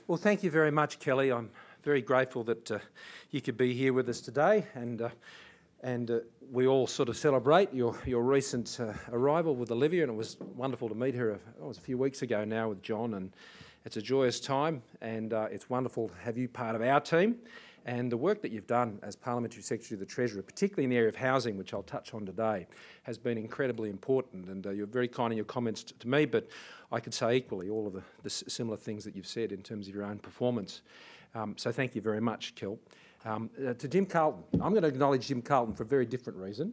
Well, thank you very much, Kelly. I'm very grateful that you could be here with us today, and we all sort of celebrate your recent arrival with Olivia, and it was wonderful to meet her. It was a few weeks ago now with John, and it's a joyous time, and it's wonderful to have you part of our team. And the work that you've done as Parliamentary Secretary of the Treasurer, particularly in the area of housing, which I'll touch on today, has been incredibly important. And you're very kind in your comments to me, but I could say equally all of the similar things that you've said in terms of your own performance. So thank you very much, Kel. To Jim Carlton, I'm going to acknowledge Jim Carlton for a very different reason.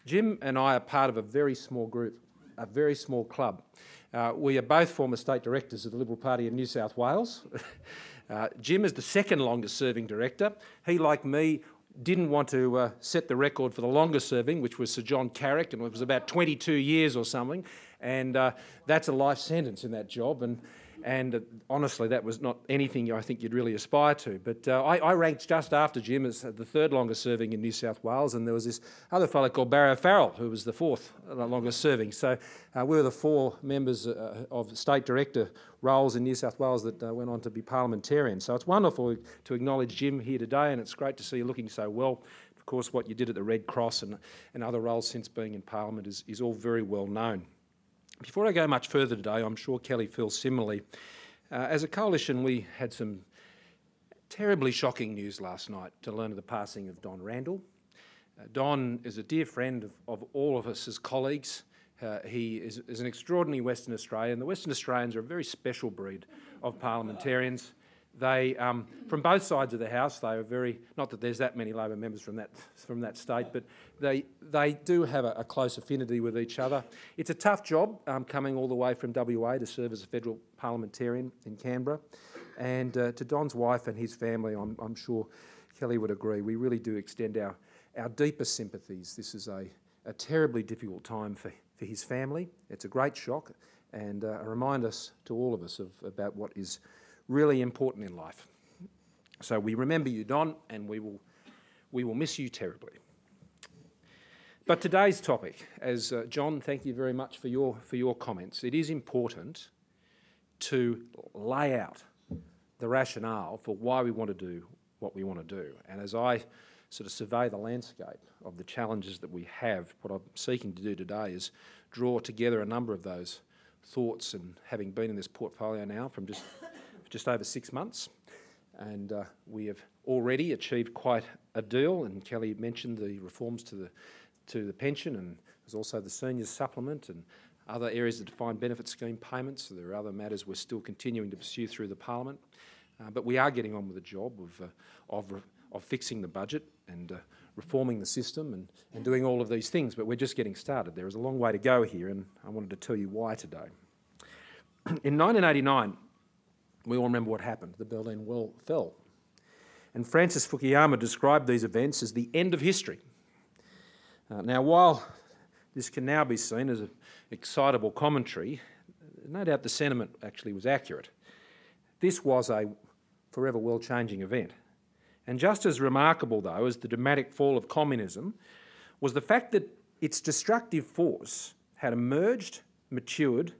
Jim and I are part of a very small group, a very small club. We are both former state directors of the Liberal Party in New South Wales. Jim is the second longest serving director. He, like me, didn't want to set the record for the longest serving, which was Sir John Carrick, and it was about 22 years or something. And that's a life sentence in that job. And honestly, that was not anything I think you'd really aspire to. But I ranked just after Jim as the third longest serving in New South Wales, and there was this other fellow called Barry O'Farrell, who was the fourth longest serving. So we were the four members of state director roles in New South Wales that went on to be parliamentarians. So it's wonderful to acknowledge Jim here today, and it's great to see you looking so well. Of course, what you did at the Red Cross and other roles since being in Parliament is all very well known. Before I go much further today, I'm sure Kelly feels similarly. As a coalition, we had some terribly shocking news last night to learn of the passing of Don Randall. Don is a dear friend of all of us as colleagues. He is an extraordinary Western Australian. The Western Australians are a very special breed of parliamentarians. They, from both sides of the House, they are very, not that there's that many Labor members from that state, but they do have a close affinity with each other. It's a tough job coming all the way from WA to serve as a federal parliamentarian in Canberra. And to Don's wife and his family, I'm sure Kelly would agree, we really do extend our deepest sympathies. This is a terribly difficult time for his family. It's a great shock and a reminder to all of us about what is really important in life. So we remember you, Don, and we will miss you terribly. But today's topic, as John, thank you very much for your comments. It is important to lay out the rationale for why we want to do what we want to do. And as I sort of survey the landscape of the challenges that we have, what I'm seeking to do today is draw together a number of those thoughts, and having been in this portfolio now from just over 6 months, and we have already achieved quite a deal. And Kelly mentioned the reforms to the pension, and there's also the seniors supplement and other areas of defined benefit scheme payments. So there are other matters we're still continuing to pursue through the Parliament, but we are getting on with the job of fixing the budget and reforming the system and doing all of these things. But we're just getting started. There is a long way to go here, and I wanted to tell you why today. In 1989. We all remember what happened. The Berlin Wall fell. And Francis Fukuyama described these events as the end of history. Now, while this can now be seen as an excitable commentary, no doubt the sentiment actually was accurate. This was a forever world-changing event. And just as remarkable, though, as the dramatic fall of communism was the fact that its destructive force had emerged, matured,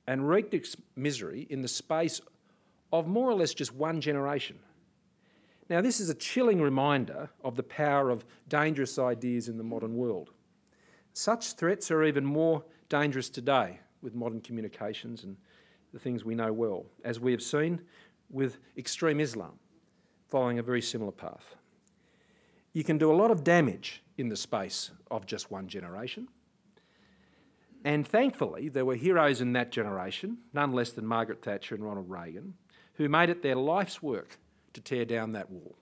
and wreaked its misery in the space of more or less just one generation. Now, this is a chilling reminder of the power of dangerous ideas in the modern world. Such threats are even more dangerous today with modern communications and the things we know well, as we have seen with extreme Islam, following a very similar path. You can do a lot of damage in the space of just one generation. And thankfully, there were heroes in that generation, none less than Margaret Thatcher and Ronald Reagan, who made it their life's work to tear down that wall.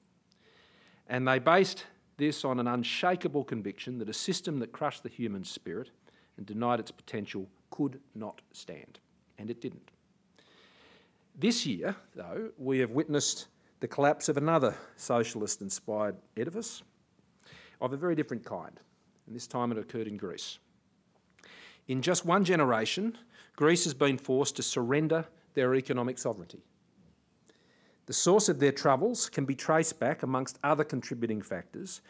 And they based this on an unshakable conviction that a system that crushed the human spirit and denied its potential could not stand. And it didn't. This year, though, we have witnessed the collapse of another socialist-inspired edifice of a very different kind. And this time it occurred in Greece. In just one generation, Greece has been forced to surrender their economic sovereignty. The source of their troubles can be traced back, amongst other contributing factors,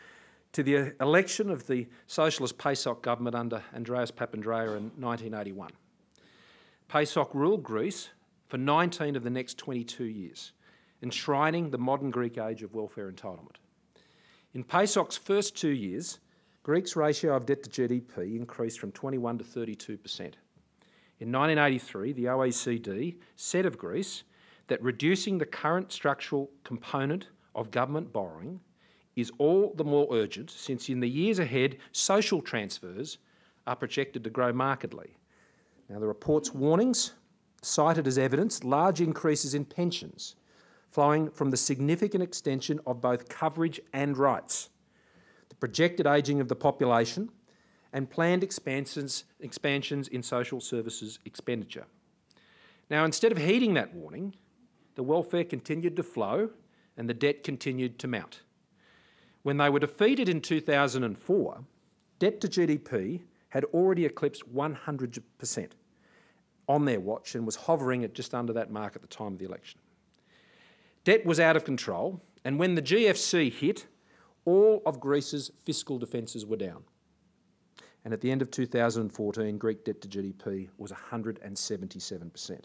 to the election of the socialist PASOK government under Andreas Papandreou in 1981. PASOK ruled Greece for 19 of the next 22 years, enshrining the modern Greek age of welfare entitlement. In PASOK's first 2 years, Greece's ratio of debt to GDP increased from 21 to 32%. In 1983, the OECD said of Greece that reducing the current structural component of government borrowing is all the more urgent since in the years ahead, social transfers are projected to grow markedly. Now, the report's warnings cited as evidence large increases in pensions flowing from the significant extension of both coverage and rights, the projected ageing of the population, and planned expansions in social services expenditure. Now, instead of heeding that warning, the welfare continued to flow and the debt continued to mount. When they were defeated in 2004, debt to GDP had already eclipsed 100% on their watch and was hovering at just under that mark at the time of the election. Debt was out of control, and when the GFC hit, all of Greece's fiscal defences were down. And at the end of 2014, Greek debt to GDP was 177%.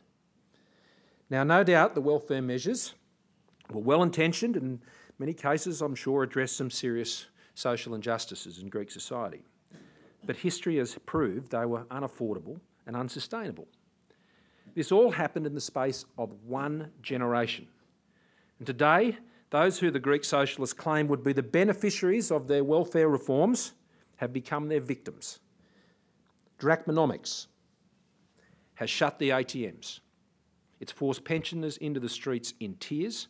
Now, no doubt the welfare measures were well-intentioned and in many cases, I'm sure, addressed some serious social injustices in Greek society. But history has proved they were unaffordable and unsustainable. This all happened in the space of 1 generation. And today, those who the Greek socialists claim would be the beneficiaries of their welfare reforms have become their victims. Drachmanomics has shut the ATMs. It's forced pensioners into the streets in tears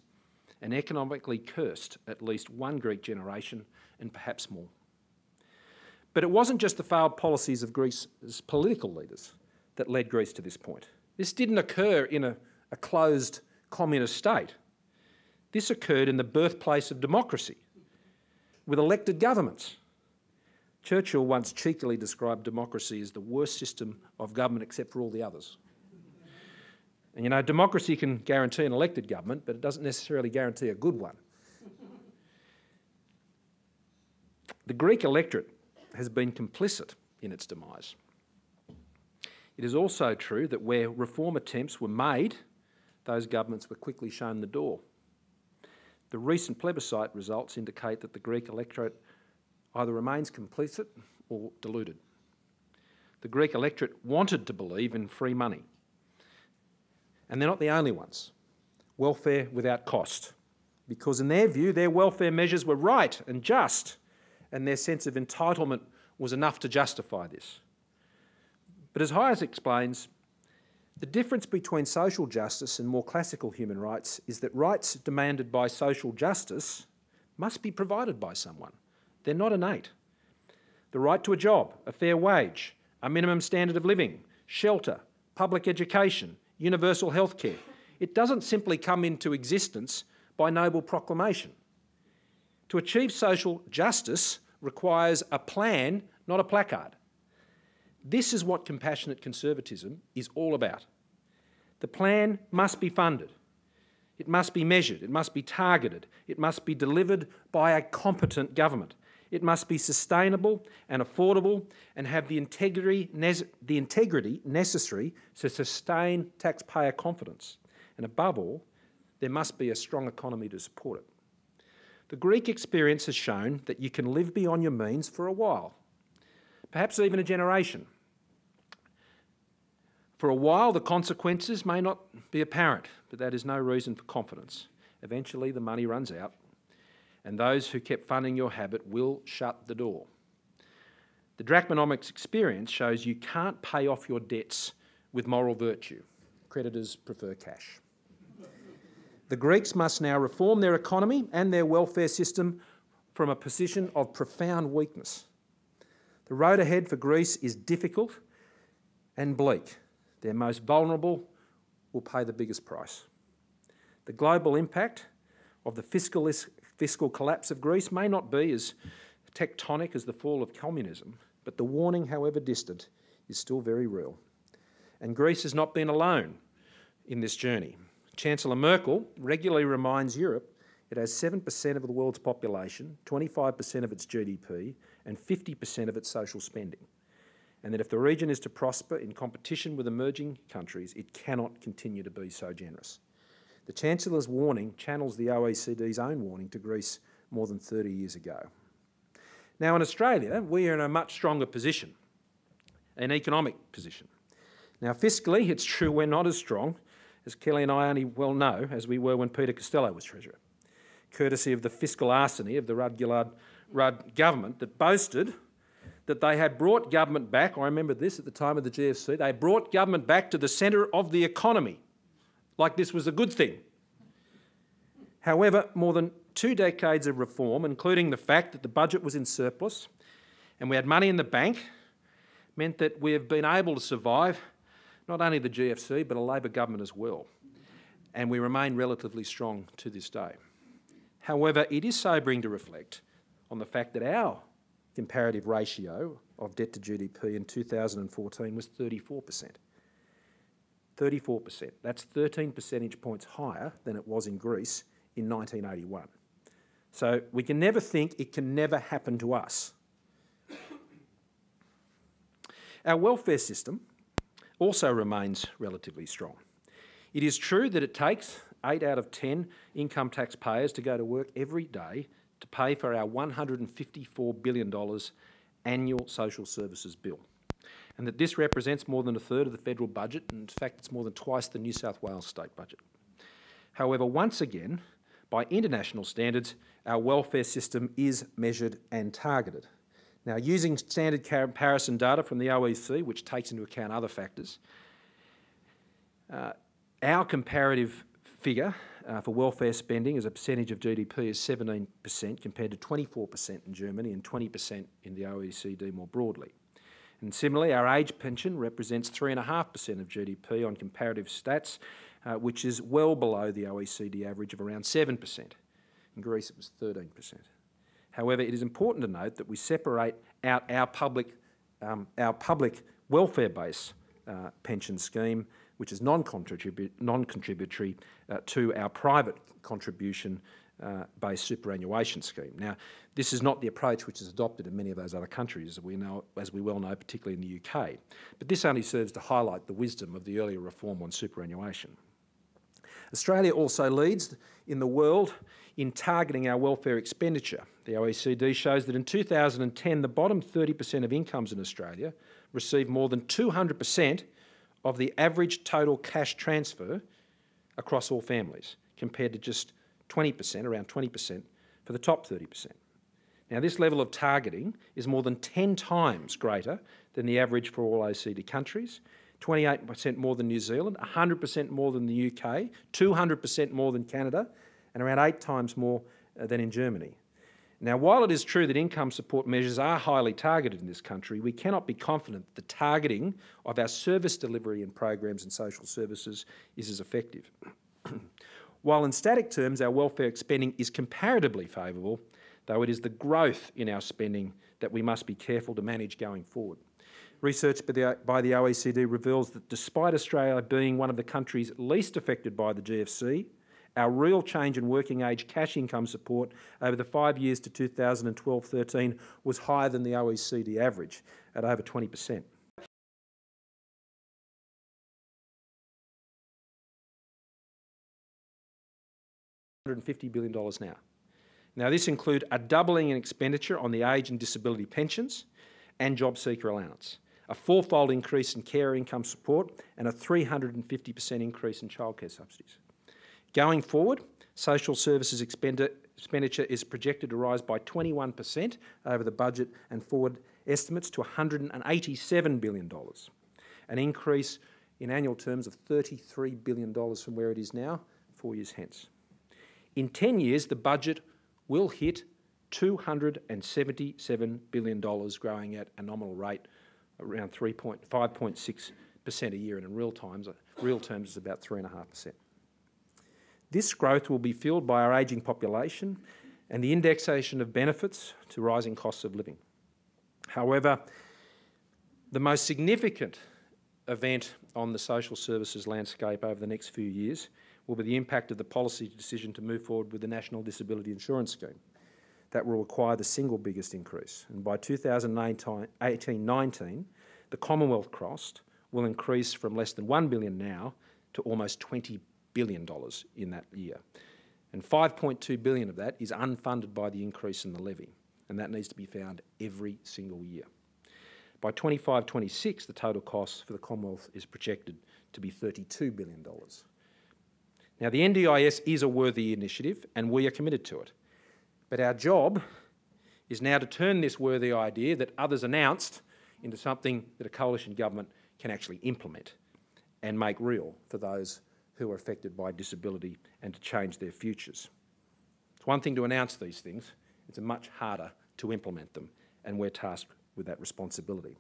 and economically cursed at least one Greek generation and perhaps more. But it wasn't just the failed policies of Greece's political leaders that led Greece to this point. This didn't occur in a closed communist state. This occurred in the birthplace of democracy, with elected governments. Churchill once cheekily described democracy as the worst system of government except for all the others. And you know, democracy can guarantee an elected government, but it doesn't necessarily guarantee a good one. The Greek electorate has been complicit in its demise. It is also true that where reform attempts were made, those governments were quickly shown the door. The recent plebiscite results indicate that the Greek electorate either remains complicit or deluded. The Greek electorate wanted to believe in free money. And they're not the only ones. Welfare without cost. Because in their view, their welfare measures were right and just, and their sense of entitlement was enough to justify this. But as Hayes explains, the difference between social justice and more classical human rights is that rights demanded by social justice must be provided by someone. They're not innate. The right to a job, a fair wage, a minimum standard of living, shelter, public education, universal health care. It doesn't simply come into existence by noble proclamation. To achieve social justice requires a plan, not a placard. This is what compassionate conservatism is all about. The plan must be funded. It must be measured. It must be targeted. It must be delivered by a competent government. It must be sustainable and affordable and have the integrity necessary to sustain taxpayer confidence. And above all, there must be a strong economy to support it. The Greek experience has shown that you can live beyond your means for a while, perhaps even a generation. For a while, the consequences may not be apparent, but that is no reason for confidence. Eventually, the money runs out, and those who kept funding your habit will shut the door. The Drachmanomics experience shows you can't pay off your debts with moral virtue. Creditors prefer cash. The Greeks must now reform their economy and their welfare system from a position of profound weakness. The road ahead for Greece is difficult and bleak. Their most vulnerable will pay the biggest price. The global impact of the fiscal collapse of Greece may not be as tectonic as the fall of communism, but the warning, however distant, is still very real. And Greece has not been alone in this journey. Chancellor Merkel regularly reminds Europe it has 7% of the world's population, 25% of its GDP, and 50% of its social spending. And that if the region is to prosper in competition with emerging countries, it cannot continue to be so generous. The Chancellor's warning channels the OECD's own warning to Greece more than 30 years ago. Now in Australia, we are in a much stronger position, an economic position. Now fiscally, it's true we're not as strong, as Kelly and I only well know, as we were when Peter Costello was Treasurer, courtesy of the fiscal arsony of the Rudd government that boasted that they had brought government back, I remember this at the time of the GFC, they brought government back to the centre of the economy, like this was a good thing. However, more than 2 decades of reform, including the fact that the budget was in surplus and we had money in the bank, meant that we have been able to survive not only the GFC but a Labor government as well, and we remain relatively strong to this day. However, it is sobering to reflect on the fact that our comparative ratio of debt to GDP in 2014 was 34%. 34%. That's 13 percentage points higher than it was in Greece in 1981. So we can never think it can never happen to us. Our welfare system also remains relatively strong. It is true that it takes 8 out of 10 income taxpayers to go to work every day to pay for our $154 billion annual social services bill, and that this represents more than a third of the federal budget, and in fact it's more than twice the New South Wales state budget. However, once again, by international standards, our welfare system is measured and targeted. Now, using standard comparison data from the OECD, which takes into account other factors, our comparative figure for welfare spending as a percentage of GDP is 17% compared to 24% in Germany and 20% in the OECD more broadly. And similarly, our age pension represents 3.5% of GDP on comparative stats, which is well below the OECD average of around 7%. In Greece, it was 13%. However, it is important to note that we separate out our public welfare-based pension scheme, which is non-contributory to our private contribution-based superannuation scheme. Now, this is not the approach which is adopted in many of those other countries, as we well know, particularly in the UK. But this only serves to highlight the wisdom of the earlier reform on superannuation. Australia also leads in the world in targeting our welfare expenditure. The OECD shows that in 2010, the bottom 30% of incomes in Australia received more than 200% of the average total cash transfer across all families, compared to just 20%, around 20%, for the top 30%. Now, this level of targeting is more than 10 times greater than the average for all OECD countries, 28% more than New Zealand, 100% more than the UK, 200% more than Canada, and around 8 times more than in Germany. Now, while it is true that income support measures are highly targeted in this country, we cannot be confident that the targeting of our service delivery and programs and social services is as effective. While in static terms our welfare spending is comparatively favourable, though it is the growth in our spending that we must be careful to manage going forward. Research by the OECD reveals that despite Australia being one of the countries least affected by the GFC, our real change in working age cash income support over the 5 years to 2012-13 was higher than the OECD average at over 20%. $150 billion now. Now, this includes a doubling in expenditure on the age and disability pensions and job seeker allowance, a 4-fold increase in care income support, and a 350% increase in childcare subsidies. Going forward, social services expenditure is projected to rise by 21% over the budget and forward estimates to $187 billion, an increase in annual terms of $33 billion from where it is now 4 years hence. In 10 years, the budget will hit $277 billion, growing at a nominal rate around 5.6% a year, and in real terms it's about 3.5%. This growth will be fuelled by our ageing population and the indexation of benefits to rising costs of living. However, the most significant event on the social services landscape over the next few years will be the impact of the policy decision to move forward with the National Disability Insurance Scheme. That will require the single biggest increase. And by 2018-19, the Commonwealth cost will increase from less than $1 billion now to almost $20 billion in that year. And $5.2 billion of that is unfunded by the increase in the levy, and that needs to be found every single year. By 25-26, the total cost for the Commonwealth is projected to be $32 billion. Now, the NDIS is a worthy initiative, and we are committed to it. But our job is now to turn this worthy idea that others announced into something that a coalition government can actually implement and make real for those who are affected by disability and to change their futures. It's one thing to announce these things, it's much harder to implement them, and we're tasked with that responsibility.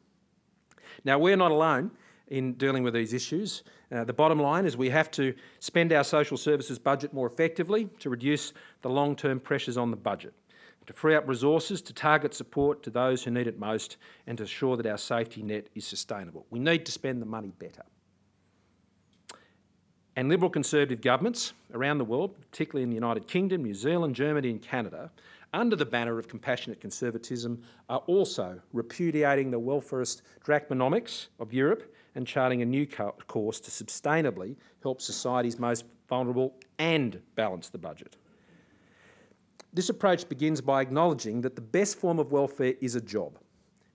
Now, we're not alone in dealing with these issues. The bottom line is we have to spend our social services budget more effectively to reduce the long-term pressures on the budget, to free up resources to target support to those who need it most, and to ensure that our safety net is sustainable. We need to spend the money better. And Liberal Conservative governments around the world, particularly in the United Kingdom, New Zealand, Germany and Canada, under the banner of compassionate conservatism, are also repudiating the welfarist drachmonomics of Europe and charting a new course to sustainably help society's most vulnerable and balance the budget. This approach begins by acknowledging that the best form of welfare is a job.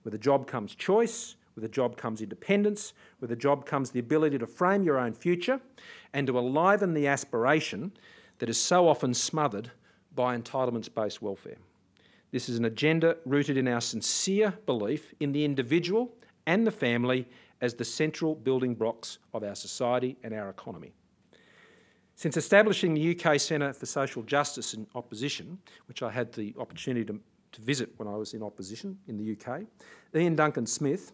With a job comes choice, with a job comes independence, with a job comes the ability to frame your own future and to enliven the aspiration that is so often smothered by entitlements-based welfare. This is an agenda rooted in our sincere belief in the individual and the family as the central building blocks of our society and our economy. Since establishing the UK Centre for Social Justice in opposition, which I had the opportunity to visit when I was in opposition in the UK, Ian Duncan Smith,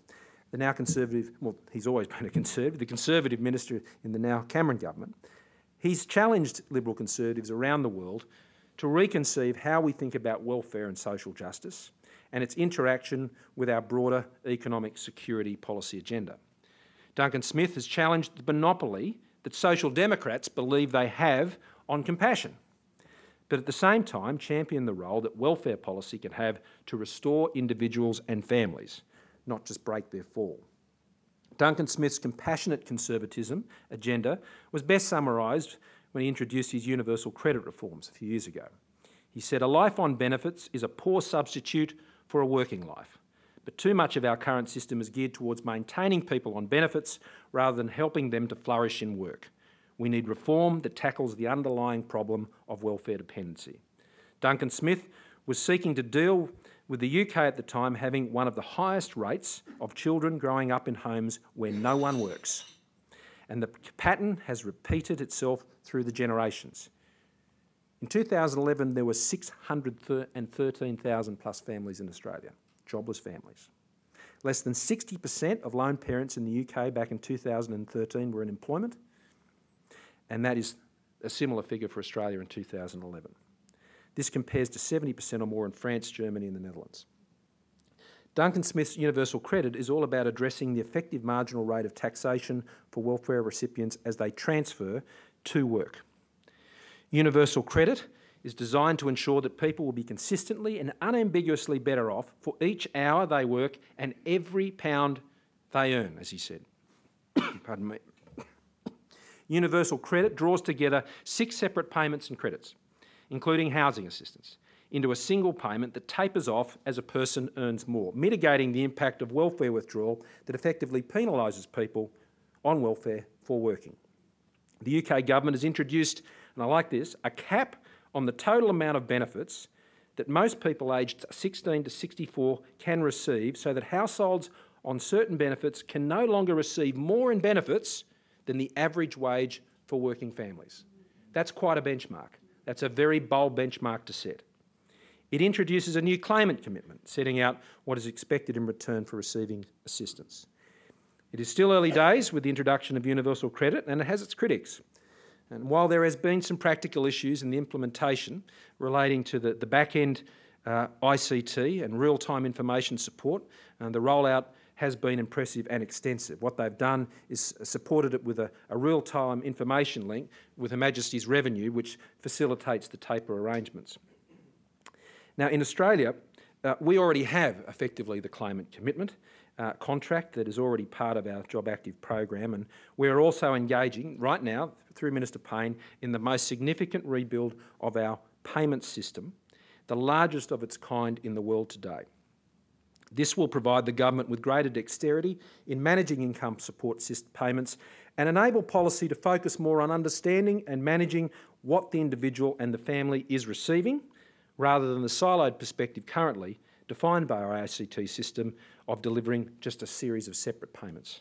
the now Conservative, well, he's always been a Conservative, the Conservative Minister in the now Cameron government, he's challenged Liberal Conservatives around the world to reconceive how we think about welfare and social justice and its interaction with our broader economic security policy agenda. Duncan Smith has challenged the monopoly that social democrats believe they have on compassion, but at the same time championed the role that welfare policy can have to restore individuals and families, not just break their fall. Duncan Smith's compassionate conservatism agenda was best summarised when he introduced his universal credit reforms a few years ago. He said, "A life on benefits is a poor substitute for a working life, but too much of our current system is geared towards maintaining people on benefits rather than helping them to flourish in work. We need reform that tackles the underlying problem of welfare dependency." Duncan Smith was seeking to deal with the UK at the time having one of the highest rates of children growing up in homes where no one works. And the pattern has repeated itself through the generations. In 2011, there were 613,000 plus families in Australia, jobless families. Less than 60% of lone parents in the UK back in 2013 were in employment, and that is a similar figure for Australia in 2011. This compares to 70% or more in France, Germany and the Netherlands. Duncan Smith's universal credit is all about addressing the effective marginal rate of taxation for welfare recipients as they transfer to work. Universal credit is designed to ensure that people will be consistently and unambiguously better off for each hour they work and every pound they earn, as he said. Pardon me. Universal credit draws together 6 separate payments and credits, including housing assistance, into a single payment that tapers off as a person earns more, mitigating the impact of welfare withdrawal that effectively penalises people on welfare for working. The UK government has introduced, and I like this, a cap on the total amount of benefits that most people aged 16 to 64 can receive, so that households on certain benefits can no longer receive more in benefits than the average wage for working families. That's quite a benchmark. That's a very bold benchmark to set. It introduces a new claimant commitment, setting out what is expected in return for receiving assistance. It is still early days with the introduction of universal credit, and it has its critics. And while there has been some practical issues in the implementation relating to the back-end ICT and real-time information support, the rollout has been impressive and extensive. What they've done is supported it with a real-time information link with Her Majesty's Revenue, which facilitates the taper arrangements. Now, in Australia, we already have effectively the claimant commitment, contract that is already part of our Job Active program, and we're also engaging right now, through Minister Payne, in the most significant rebuild of our payments system, the largest of its kind in the world today. This will provide the government with greater dexterity in managing income support payments and enable policy to focus more on understanding and managing what the individual and the family is receiving, rather than the siloed perspective currently defined by our ACT system of delivering just a series of separate payments.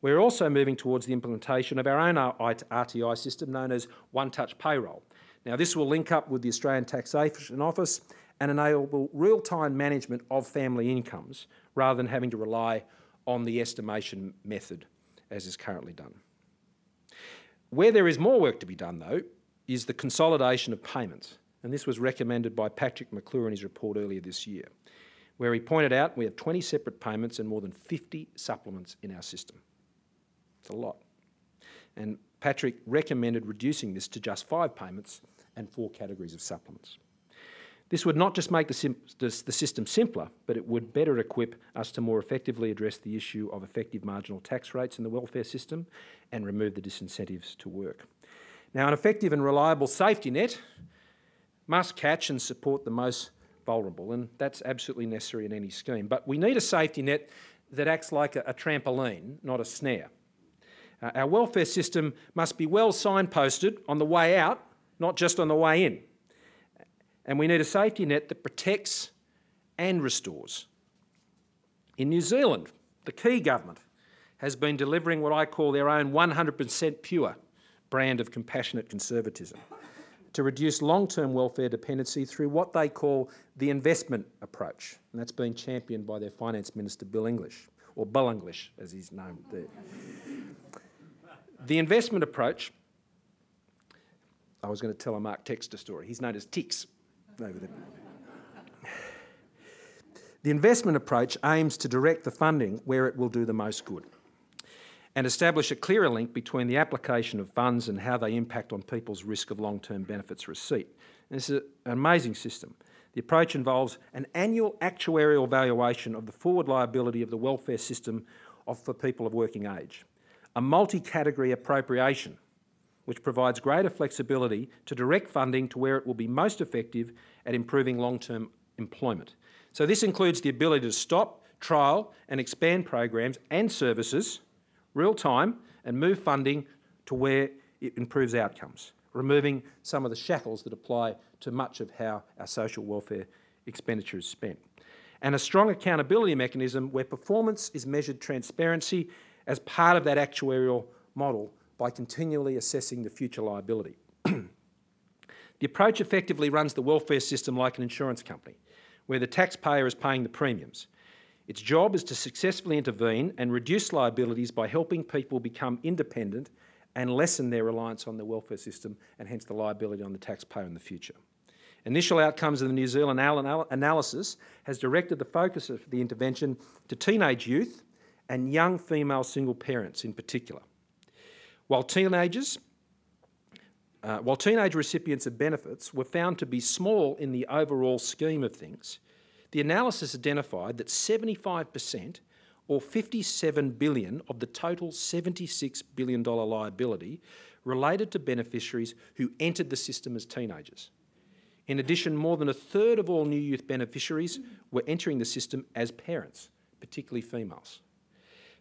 We're also moving towards the implementation of our own RTI system known as one-touch payroll. Now, this will link up with the Australian Taxation Office and enable real-time management of family incomes rather than having to rely on the estimation method as is currently done. Where there is more work to be done, though, is the consolidation of payments, and this was recommended by Patrick McClure in his report earlier this year, where he pointed out we have 20 separate payments and more than 50 supplements in our system. It's a lot. And Patrick recommended reducing this to just 5 payments and 4 categories of supplements. This would not just make the system simpler, but it would better equip us to more effectively address the issue of effective marginal tax rates in the welfare system and remove the disincentives to work. Now, an effective and reliable safety net must catch and support the most vulnerable, and that's absolutely necessary in any scheme. But we need a safety net that acts like a trampoline, not a snare. Our welfare system must be well signposted on the way out, not just on the way in. And we need a safety net that protects and restores. In New Zealand, the key government has been delivering what I call their own 100% pure brand of compassionate conservatism to reduce long-term welfare dependency through what they call the investment approach. And that's been championed by their Finance Minister, Bill English, or Bill English, as he's known there. The investment approach, I was going to tell a Mark Textor story. He's known as Tix over there. The investment approach aims to direct the funding where it will do the most good and establish a clearer link between the application of funds and how they impact on people's risk of long-term benefits receipt. And this is an amazing system. The approach involves an annual actuarial valuation of the forward liability of the welfare system for people of working age, a multi-category appropriation which provides greater flexibility to direct funding to where it will be most effective at improving long-term employment. So this includes the ability to stop, trial and expand programs and services real-time and move funding to where it improves outcomes, removing some of the shackles that apply to much of how our social welfare expenditure is spent. And a strong accountability mechanism where performance is measured transparency as part of that actuarial model by continually assessing the future liability. The approach effectively runs the welfare system like an insurance company, where the taxpayer is paying the premiums. Its job is to successfully intervene and reduce liabilities by helping people become independent and lessen their reliance on the welfare system and hence the liability on the taxpayer in the future. Initial outcomes of the New Zealand analysis has directed the focus of the intervention to teenage youth and young female single parents in particular. While teenage recipients of benefits were found to be small in the overall scheme of things, the analysis identified that 75%, or $57 billion of the total $76 billion liability, related to beneficiaries who entered the system as teenagers. In addition, more than a third of all new youth beneficiaries were entering the system as parents, particularly females.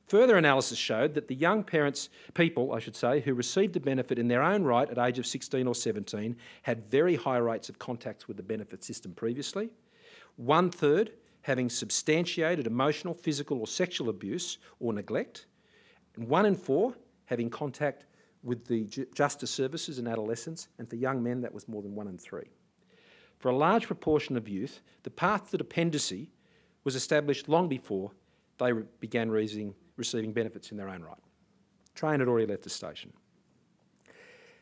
Further analysis showed that the young people who received the benefit in their own right at age of 16 or 17 had very high rates of contacts with the benefit system previously, 1/3 having substantiated emotional, physical or sexual abuse or neglect, and 1 in 4 having contact with the justice services in adolescence, and for young men that was more than 1 in 3. For a large proportion of youth, the path to dependency was established long before they began receiving benefits in their own right. Train had already left the station.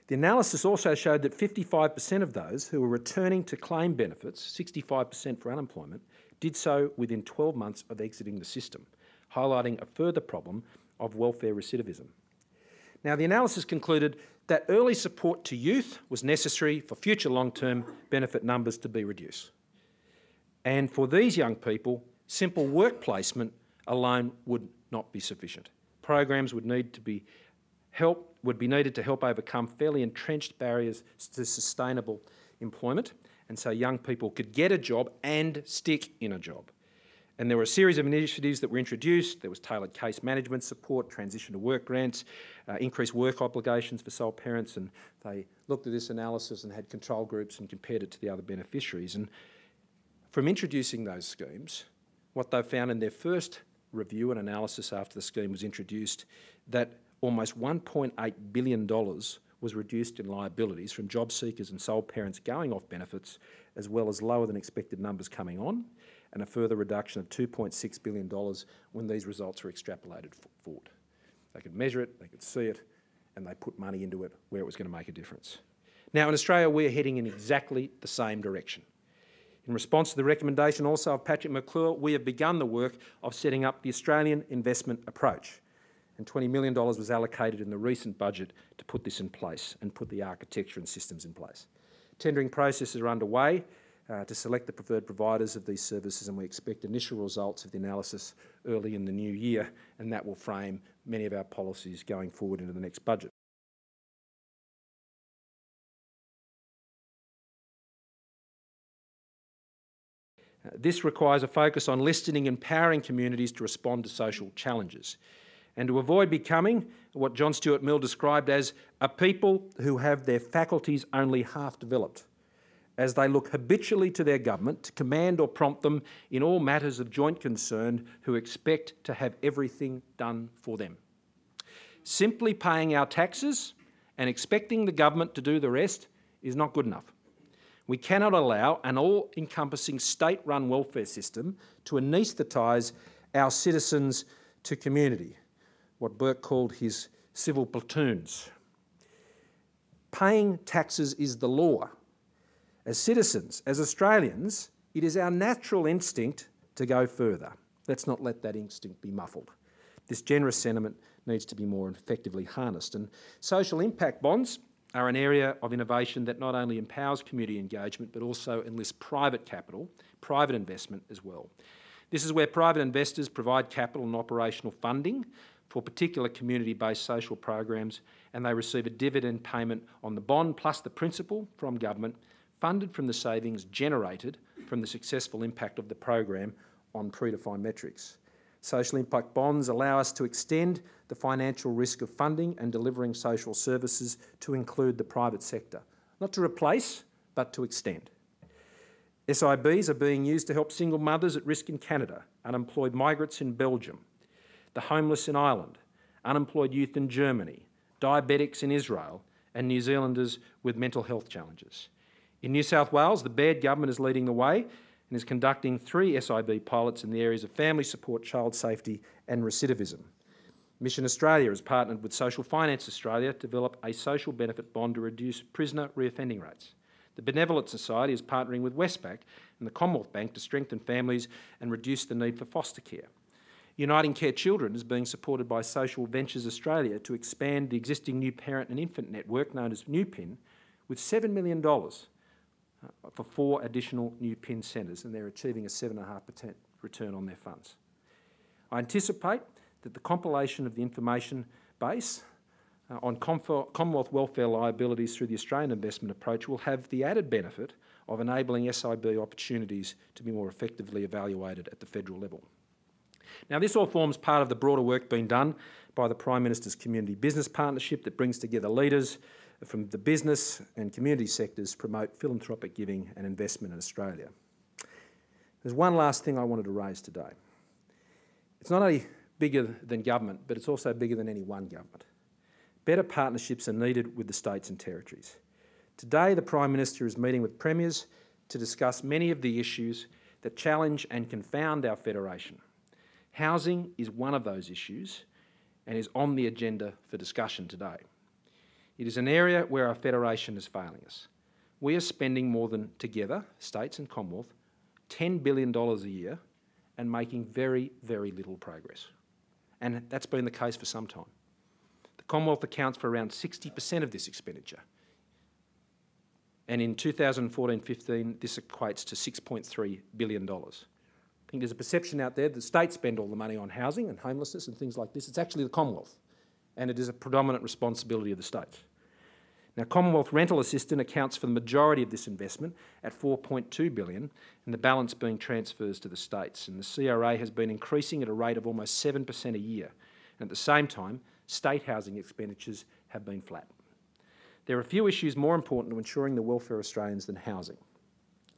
The analysis also showed that 55% of those who were returning to claim benefits, 65% for unemployment, did so within 12 months of exiting the system, highlighting a further problem of welfare recidivism. Now, the analysis concluded that early support to youth was necessary for future long-term benefit numbers to be reduced. And for these young people, simple work placement alone would not be sufficient. Programs would need to be needed to help overcome fairly entrenched barriers to sustainable employment, and so young people could get a job and stick in a job. And there were a series of initiatives that were introduced. There was tailored case management support, transition to work grants, increased work obligations for sole parents, and they looked at this analysis and had control groups and compared it to the other beneficiaries. And from introducing those schemes, what they found in their first review and analysis after the scheme was introduced, that almost $1.8 billion was reduced in liabilities from job seekers and sole parents going off benefits, as well as lower than expected numbers coming on, and a further reduction of $2.6 billion when these results were extrapolated forward. They could measure it, they could see it, and they put money into it where it was going to make a difference. Now in Australia, we're heading in exactly the same direction. In response to the recommendation also of Patrick McClure, we have begun the work of setting up the Australian investment approach, and $20 million was allocated in the recent budget to put this in place and put the architecture and systems in place. Tendering processes are underway to select the preferred providers of these services, and we expect initial results of the analysis early in the new year, and that will frame many of our policies going forward into the next budget. This requires a focus on listening and empowering communities to respond to social challenges, and to avoid becoming what John Stuart Mill described as a people who have their faculties only half developed, as they look habitually to their government to command or prompt them in all matters of joint concern, who expect to have everything done for them. Simply paying our taxes and expecting the government to do the rest is not good enough. We cannot allow an all-encompassing state-run welfare system to anaesthetise our citizens to community, what Burke called his civil platoons. Paying taxes is the law. As citizens, as Australians, it is our natural instinct to go further. Let's not let that instinct be muffled. This generous sentiment needs to be more effectively harnessed. And social impact bonds are an area of innovation that not only empowers community engagement but also enlists private capital, private investment as well. This is where private investors provide capital and operational funding for particular community-based social programs, and they receive a dividend payment on the bond plus the principal from government, funded from the savings generated from the successful impact of the program on predefined metrics. Social impact bonds allow us to extend the financial risk of funding and delivering social services to include the private sector, not to replace, but to extend. SIBs are being used to help single mothers at risk in Canada, unemployed migrants in Belgium, the homeless in Ireland, unemployed youth in Germany, diabetics in Israel, and New Zealanders with mental health challenges. In New South Wales, the Baird government is leading the way and is conducting 3 SIB pilots in the areas of family support, child safety and recidivism. Mission Australia has partnered with Social Finance Australia to develop a social benefit bond to reduce prisoner reoffending rates. The Benevolent Society is partnering with Westpac and the Commonwealth Bank to strengthen families and reduce the need for foster care. Uniting Care Children is being supported by Social Ventures Australia to expand the existing new parent and infant network known as New PIN with $7 million for 4 additional new PIN centres, and they're achieving a 7.5% return on their funds. I anticipate that the compilation of the information base on Commonwealth welfare liabilities through the Australian investment approach will have the added benefit of enabling SIB opportunities to be more effectively evaluated at the federal level. Now, this all forms part of the broader work being done by the Prime Minister's Community Business Partnership that brings together leaders from the business and community sectors to promote philanthropic giving and investment in Australia. There's one last thing I wanted to raise today. It's not only bigger than government, but it's also bigger than any one government. Better partnerships are needed with the states and territories. Today, the Prime Minister is meeting with premiers to discuss many of the issues that challenge and confound our federation. Housing is one of those issues and is on the agenda for discussion today. It is an area where our federation is failing us. We are spending more than, together, states and Commonwealth, $10 billion a year and making very, very little progress. And that's been the case for some time. The Commonwealth accounts for around 60% of this expenditure. And in 2014-15, this equates to $6.3 billion. I think there's a perception out there that the states spend all the money on housing and homelessness and things like this. It's actually the Commonwealth, and it is a predominant responsibility of the states. Now, Commonwealth Rental Assistance accounts for the majority of this investment at $4.2 billion, and the balance being transfers to the states. And the CRA has been increasing at a rate of almost 7% a year. And at the same time, state housing expenditures have been flat. There are few issues more important to ensuring the welfare of Australians than housing.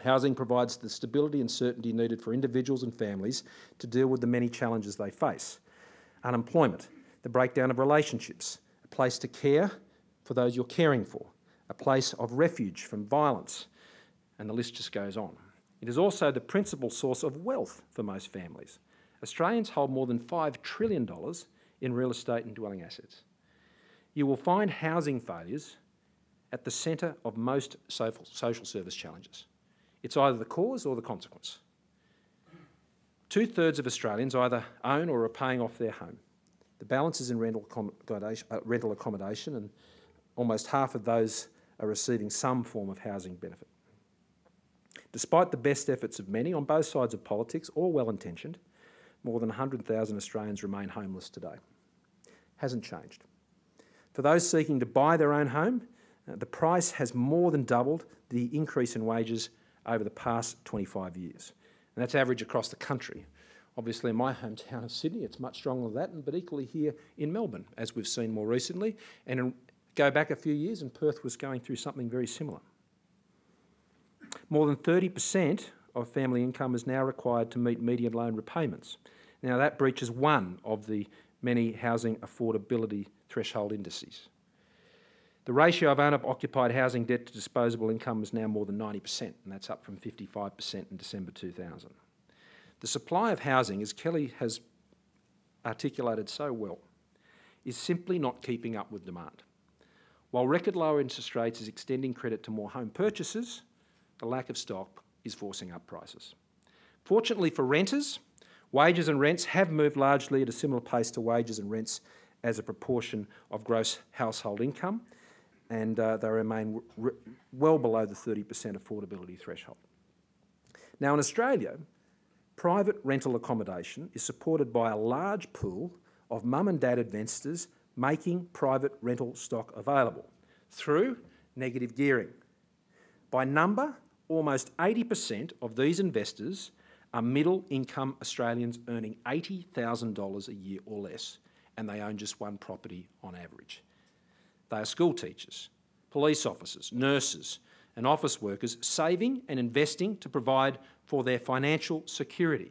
Housing provides the stability and certainty needed for individuals and families to deal with the many challenges they face. Unemployment, the breakdown of relationships, a place to care for those you're caring for, a place of refuge from violence, and the list just goes on. It is also the principal source of wealth for most families. Australians hold more than $5 trillion in real estate and dwelling assets. You will find housing failures at the centre of most social service challenges. It's either the cause or the consequence. 2/3 of Australians either own or are paying off their home. The balance is in rental accommodation, and almost half of those are receiving some form of housing benefit. Despite the best efforts of many on both sides of politics, all well-intentioned, more than 100,000 Australians remain homeless today. Hasn't changed. For those seeking to buy their own home, the price has more than doubled the increase in wages over the past 25 years. And that's average across the country. Obviously in my hometown of Sydney it's much stronger than that, but equally here in Melbourne, as we've seen more recently. And go back a few years and Perth was going through something very similar. More than 30% of family income is now required to meet median loan repayments. Now that breaches one of the many housing affordability threshold indices. The ratio of owner-occupied housing debt to disposable income is now more than 90%, and that's up from 55% in December 2000. The supply of housing, as Kelly has articulated so well, is simply not keeping up with demand. While record low interest rates is extending credit to more home purchases, the lack of stock is forcing up prices. Fortunately for renters, wages and rents have moved largely at a similar pace to wages and rents as a proportion of gross household income, and they remain well below the 30% affordability threshold. Now in Australia, private rental accommodation is supported by a large pool of mum and dad investors making private rental stock available through negative gearing. By number, almost 80% of these investors are middle-income Australians earning $80,000 a year or less, and they own just one property on average. They are school teachers, police officers, nurses and office workers saving and investing to provide for their financial security.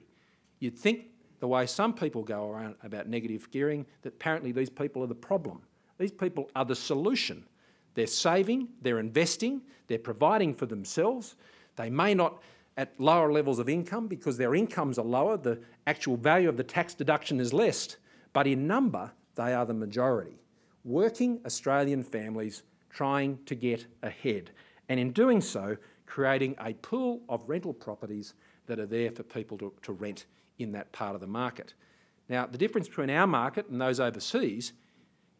You'd think the way some people go around about negative gearing, that apparently these people are the problem. These people are the solution. They're saving, they're investing, they're providing for themselves. They may not at lower levels of income because their incomes are lower, the actual value of the tax deduction is less, but in number, they are the majority. Working Australian families trying to get ahead, and in doing so, creating a pool of rental properties that are there for people to rent in that part of the market. Now, the difference between our market and those overseas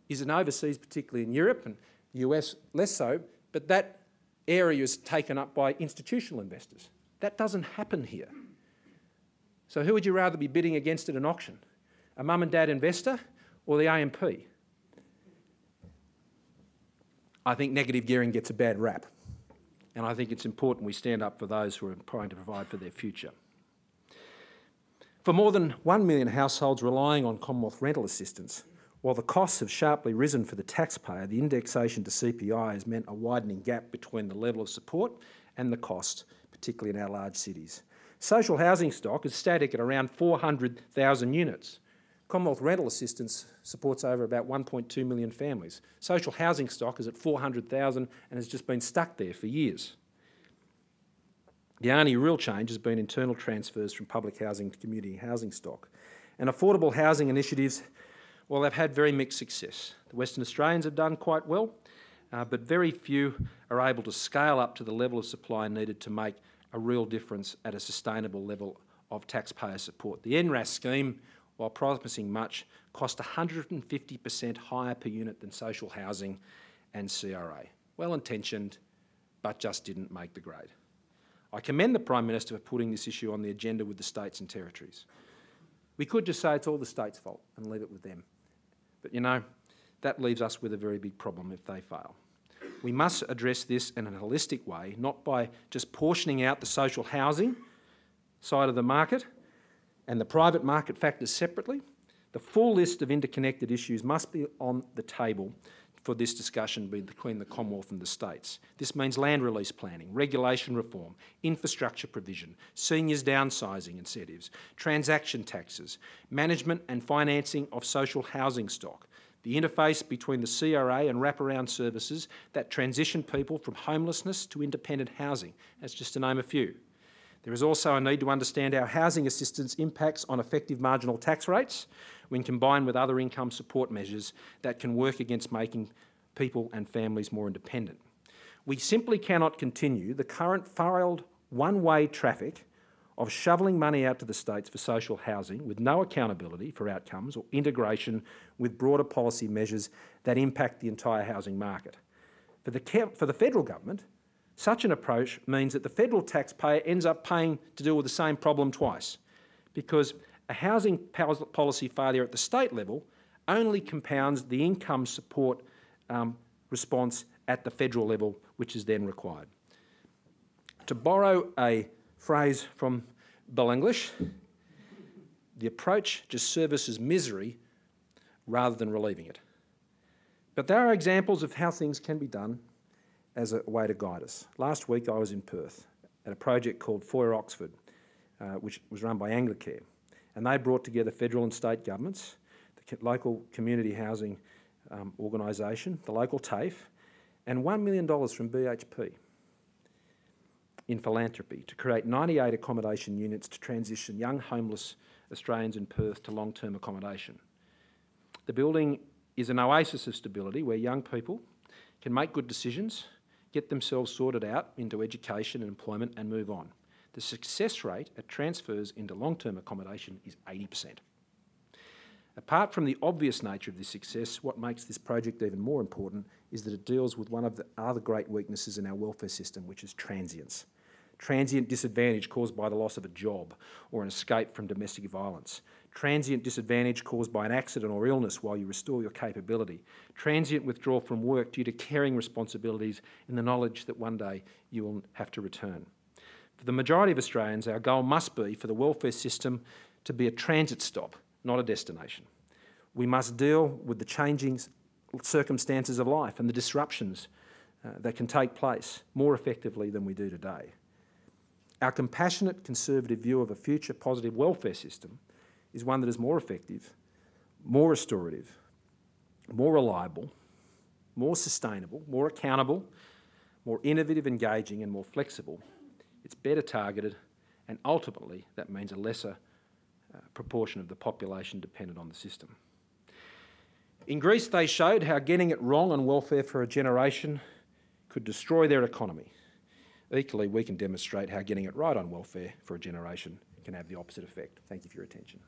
is in overseas, particularly in Europe and the US less so, but that area is taken up by institutional investors. That doesn't happen here. So who would you rather be bidding against at an auction? A mum and dad investor or the AMP? I think negative gearing gets a bad rap, and I think it's important we stand up for those who are trying to provide for their future. For more than 1 million households relying on Commonwealth rental assistance, while the costs have sharply risen for the taxpayer, the indexation to CPI has meant a widening gap between the level of support and the cost, particularly in our large cities. Social housing stock is static at around 400,000 units. Commonwealth rental assistance supports over about 1.2 million families. Social housing stock is at 400,000 and has just been stuck there for years. The only real change has been internal transfers from public housing to community housing stock. And affordable housing initiatives, well, they've had very mixed success. The Western Australians have done quite well, but very few are able to scale up to the level of supply needed to make a real difference at a sustainable level of taxpayer support. The NRAS scheme, while promising much, cost 150% higher per unit than social housing and CRA. Well-intentioned, but just didn't make the grade. I commend the Prime Minister for putting this issue on the agenda with the states and territories. We could just say it's all the states' fault and leave it with them. But you know, that leaves us with a very big problem if they fail. We must address this in a holistic way, not by just portioning out the social housing side of the market and the private market factors separately. The full list of interconnected issues must be on the table for this discussion between the Commonwealth and the states. This means land release planning, regulation reform, infrastructure provision, seniors downsizing incentives, transaction taxes, management and financing of social housing stock, the interface between the CRA and wraparound services that transition people from homelessness to independent housing. That's just to name a few. There is also a need to understand how housing assistance impacts on effective marginal tax rates when combined with other income support measures that can work against making people and families more independent. We simply cannot continue the current failed one-way traffic of shovelling money out to the states for social housing with no accountability for outcomes or integration with broader policy measures that impact the entire housing market. For the federal government, such an approach means that the federal taxpayer ends up paying to deal with the same problem twice, because a housing policy failure at the state level only compounds the income support response at the federal level, which is then required. To borrow a phrase from Bill English, the approach just services misery rather than relieving it. But there are examples of how things can be done as a way to guide us. Last week I was in Perth at a project called Foyer Oxford, which was run by Anglicare, and they brought together federal and state governments, the local community housing organisation, the local TAFE, and $1 million from BHP in philanthropy to create 98 accommodation units to transition young homeless Australians in Perth to long-term accommodation. The building is an oasis of stability where young people can make good decisions, get themselves sorted out into education and employment and move on. The success rate at transfers into long-term accommodation is 80%. Apart from the obvious nature of this success, what makes this project even more important is that it deals with one of the other great weaknesses in our welfare system, which is transience. Transient disadvantage caused by the loss of a job or an escape from domestic violence. Transient disadvantage caused by an accident or illness while you restore your capability. Transient withdrawal from work due to caring responsibilities in the knowledge that one day you will have to return. For the majority of Australians, our goal must be for the welfare system to be a transit stop, not a destination. We must deal with the changing circumstances of life and the disruptions that can take place more effectively than we do today. Our compassionate conservative view of a future positive welfare system is one that is more effective, more restorative, more reliable, more sustainable, more accountable, more innovative, engaging and more flexible. It's better targeted, and ultimately that means a lesser proportion of the population dependent on the system. In Greece, they showed how getting it wrong on welfare for a generation could destroy their economy. Equally, we can demonstrate how getting it right on welfare for a generation can have the opposite effect. Thank you for your attention.